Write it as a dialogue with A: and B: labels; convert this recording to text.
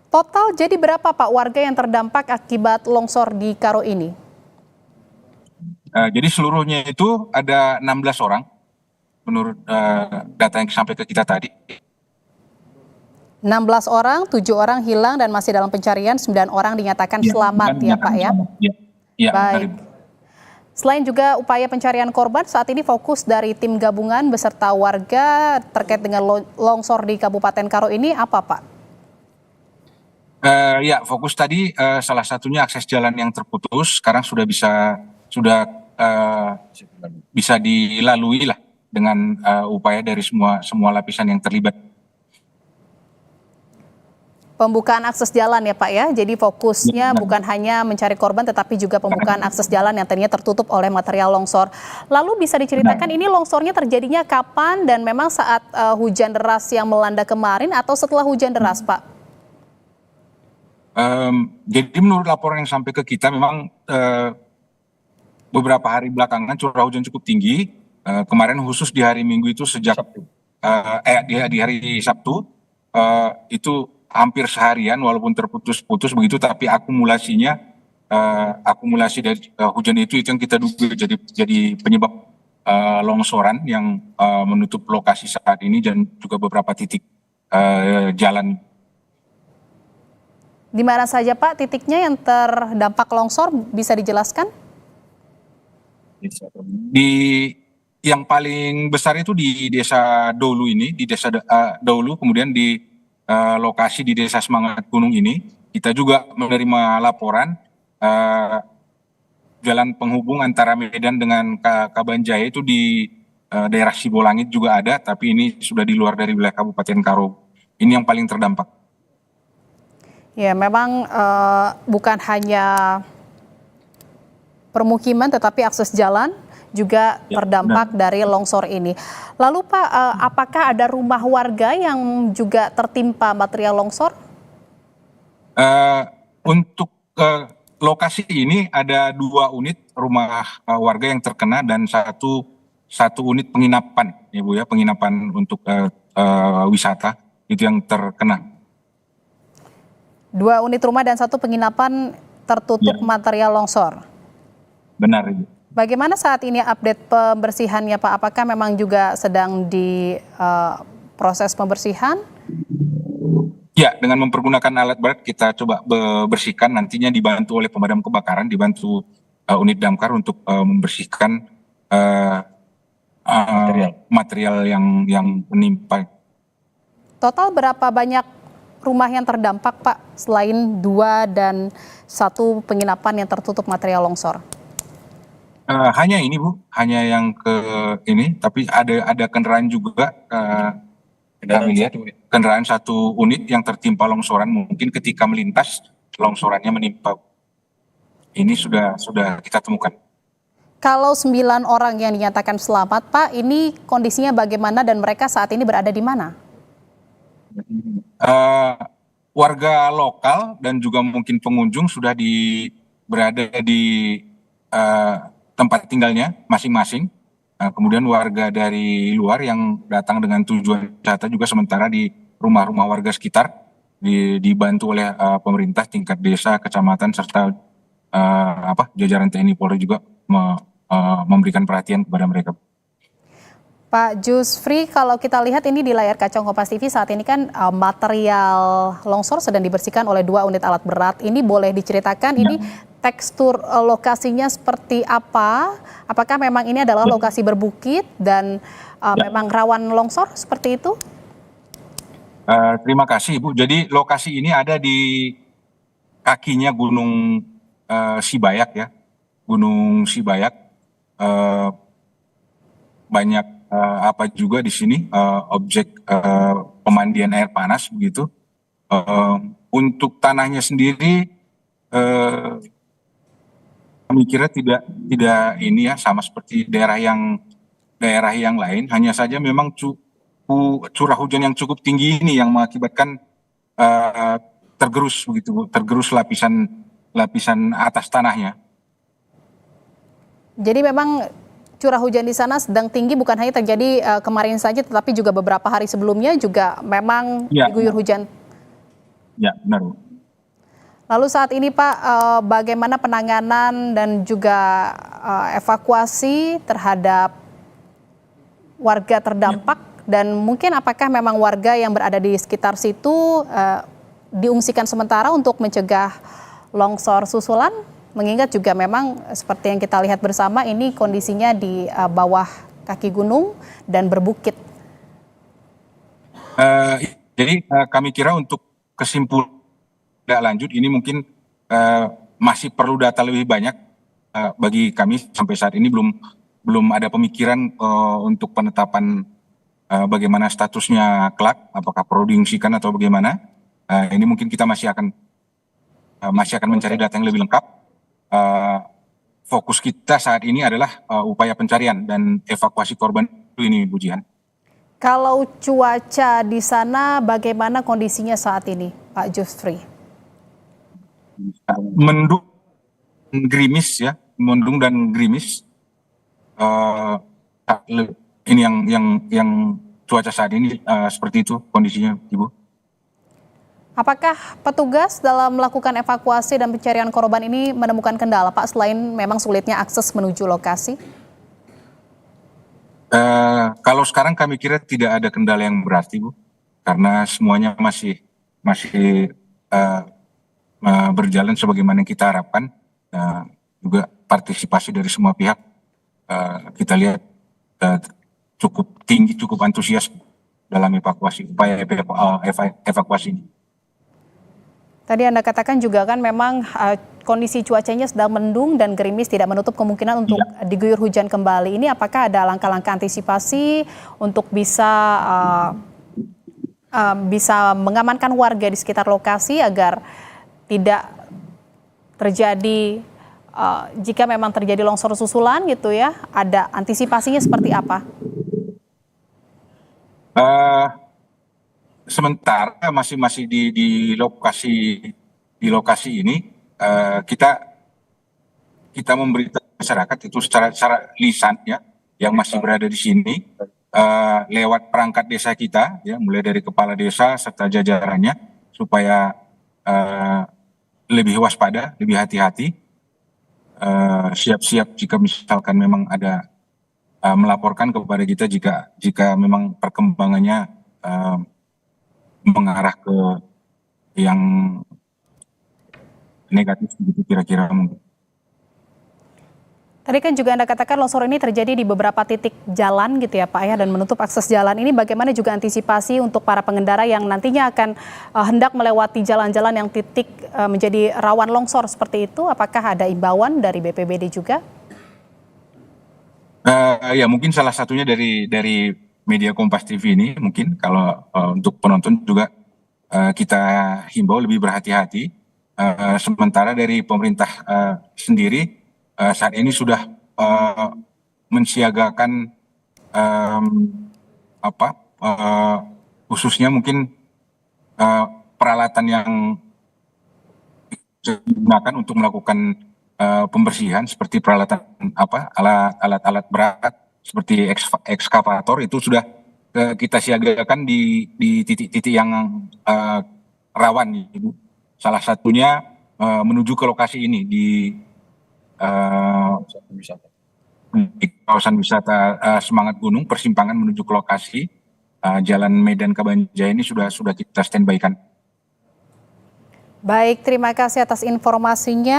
A: Total jadi berapa Pak warga yang terdampak akibat longsor di Karo ini?
B: Jadi seluruhnya itu ada 16 orang menurut data yang sampai ke kita tadi.
A: 16 orang, 7 orang hilang dan masih dalam pencarian, 9 orang dinyatakan
B: Ya,
A: selamat ya Pak ya?
B: Ya,
A: Baik. Selain juga upaya pencarian korban, saat ini fokus dari tim gabungan beserta warga terkait dengan longsor di Kabupaten Karo ini apa Pak?
B: Ya, fokus tadi salah satunya akses jalan yang terputus sekarang sudah bisa dilalui lah dengan upaya dari semua lapisan yang terlibat.
A: Pembukaan akses jalan ya Pak ya, jadi fokusnya bukan hanya mencari korban tetapi juga pembukaan akses jalan yang tadinya tertutup oleh material longsor. Lalu bisa diceritakan ini longsornya terjadinya kapan dan memang saat hujan deras yang melanda kemarin atau setelah hujan deras Pak?
B: Jadi menurut laporan yang sampai ke kita memang beberapa hari belakangan curah hujan cukup tinggi. Kemarin khusus di hari Minggu itu sejak di hari Sabtu itu hampir seharian walaupun terputus-putus begitu, tapi akumulasi dari hujan itu yang kita duga jadi penyebab longsoran yang menutup lokasi saat ini dan juga beberapa titik jalan.
A: Di mana saja Pak titiknya yang terdampak longsor bisa dijelaskan?
B: Yang paling besar itu di desa Dolu ini, di desa Dolu, kemudian di lokasi di desa Semangat Gunung ini, kita juga menerima laporan jalan penghubung antara Medan dengan Kabanjaya itu di daerah Sibolangit juga ada, tapi ini sudah di luar dari wilayah Kabupaten Karo. Ini yang paling terdampak.
A: Ya, memang bukan hanya permukiman tetapi akses jalan juga terdampak dari longsor ini. Lalu Pak, apakah ada rumah warga yang juga tertimpa material longsor?
B: Untuk lokasi ini ada 2 unit rumah warga yang terkena dan satu unit penginapan, ya Bu ya, penginapan untuk wisata itu yang terkena.
A: 2 unit rumah dan 1 penginapan tertutup material longsor.
B: Benar Ibu.
A: Bagaimana saat ini update pembersihannya Pak? Apakah memang juga sedang di proses pembersihan?
B: Ya, dengan mempergunakan alat berat kita coba bersihkan, nantinya dibantu oleh pemadam kebakaran, dibantu unit damkar untuk membersihkan material yang menimpa.
A: Total berapa banyak rumah yang terdampak Pak selain 2 dan 1 penginapan yang tertutup material longsor?
B: Hanya ini Bu, hanya yang ke ini, tapi ada kendaraan juga, kami lihat kendaraan 1 unit yang tertimpa longsoran, mungkin ketika melintas longsorannya menimpa. Ini sudah kita temukan.
A: Kalau 9 orang yang dinyatakan selamat Pak, ini kondisinya bagaimana dan mereka saat ini berada di mana?
B: Warga lokal dan juga mungkin pengunjung sudah berada di tempat tinggalnya masing-masing. Kemudian warga dari luar yang datang dengan tujuan wisata juga sementara di rumah-rumah warga sekitar dibantu oleh pemerintah tingkat desa, kecamatan serta jajaran TNI Polri juga memberikan perhatian kepada mereka.
A: Pak Jusfri, kalau kita lihat ini di layar kaca Kompas TV saat ini kan material longsor sedang dibersihkan oleh 2 unit alat berat. Ini boleh diceritakan ini tekstur lokasinya seperti apa? Apakah memang ini adalah lokasi berbukit dan memang rawan longsor seperti itu?
B: Terima kasih Ibu. Jadi lokasi ini ada di kakinya Gunung Sibayak ya. Gunung Sibayak. Banyak juga di sini objek pemandian air panas begitu. Untuk tanahnya sendiri kami kira tidak ini ya, sama seperti daerah yang lain, hanya saja memang curah hujan yang cukup tinggi ini yang mengakibatkan tergerus lapisan atas tanahnya.
A: Jadi memang curah hujan di sana sedang tinggi, bukan hanya terjadi kemarin saja tetapi juga beberapa hari sebelumnya juga memang diguyur hujan.
B: Ya, benar, Bu.
A: Lalu saat ini Pak, bagaimana penanganan dan juga evakuasi terhadap warga terdampak dan mungkin apakah memang warga yang berada di sekitar situ diungsikan sementara untuk mencegah longsor susulan? Mengingat juga memang seperti yang kita lihat bersama ini kondisinya di bawah kaki gunung dan berbukit.
B: Jadi kami kira untuk kesimpulan tidak lanjut ini mungkin masih perlu data lebih banyak. Bagi kami sampai saat ini belum ada pemikiran untuk penetapan bagaimana statusnya kelak, apakah perlu diungsikan atau bagaimana. Ini mungkin kita masih akan mencari data yang lebih lengkap. Fokus kita saat ini adalah upaya pencarian dan evakuasi korban ini, Bu Jihan.
A: Kalau cuaca di sana bagaimana kondisinya saat ini, Pak Justri?
B: Mendung gerimis ya, mendung dan gerimis. Ini yang cuaca saat ini seperti itu kondisinya, Ibu.
A: Apakah petugas dalam melakukan evakuasi dan pencarian korban ini menemukan kendala, Pak, selain memang sulitnya akses menuju lokasi?
B: Kalau sekarang kami kira tidak ada kendala yang berarti, Bu, karena semuanya masih berjalan sebagaimana yang kita harapkan. Juga partisipasi dari semua pihak kita lihat cukup tinggi, cukup antusias dalam upaya evakuasi ini.
A: Tadi Anda katakan juga kan memang kondisi cuacanya sedang mendung dan gerimis, tidak menutup kemungkinan untuk diguyur hujan kembali. Ini apakah ada langkah-langkah antisipasi untuk bisa mengamankan warga di sekitar lokasi agar tidak terjadi jika memang terjadi longsor susulan gitu ya? Ada antisipasinya seperti apa?
B: Sementara masih di lokasi ini kita memberitahu masyarakat itu secara lisan ya, yang masih berada di sini lewat perangkat desa kita ya, mulai dari kepala desa serta jajarannya supaya lebih waspada, lebih hati-hati, siap-siap jika misalkan memang ada melaporkan kepada kita jika memang perkembangannya mengarah ke yang negatif begitu kira-kira mungkin.
A: Tadi kan juga Anda katakan longsor ini terjadi di beberapa titik jalan gitu ya Pak ya, dan menutup akses jalan. Ini bagaimana juga antisipasi untuk para pengendara yang nantinya akan hendak melewati jalan-jalan yang titik menjadi rawan longsor seperti itu? Apakah ada imbauan dari BPBD juga?
B: Ya mungkin salah satunya dari media Kompas TV ini mungkin kalau untuk penonton juga kita himbau lebih berhati-hati. Sementara dari pemerintah sendiri saat ini sudah mensiagakan khususnya mungkin peralatan yang digunakan untuk melakukan pembersihan seperti peralatan alat-alat berat seperti ekskavator itu sudah kita siagakan di titik-titik yang rawan, Ibu. Salah satunya menuju ke lokasi ini di kawasan wisata Semangat Gunung, persimpangan menuju ke lokasi Jalan Medan Kabanjaya ini sudah kita standby-kan.
A: Baik, terima kasih atas informasinya.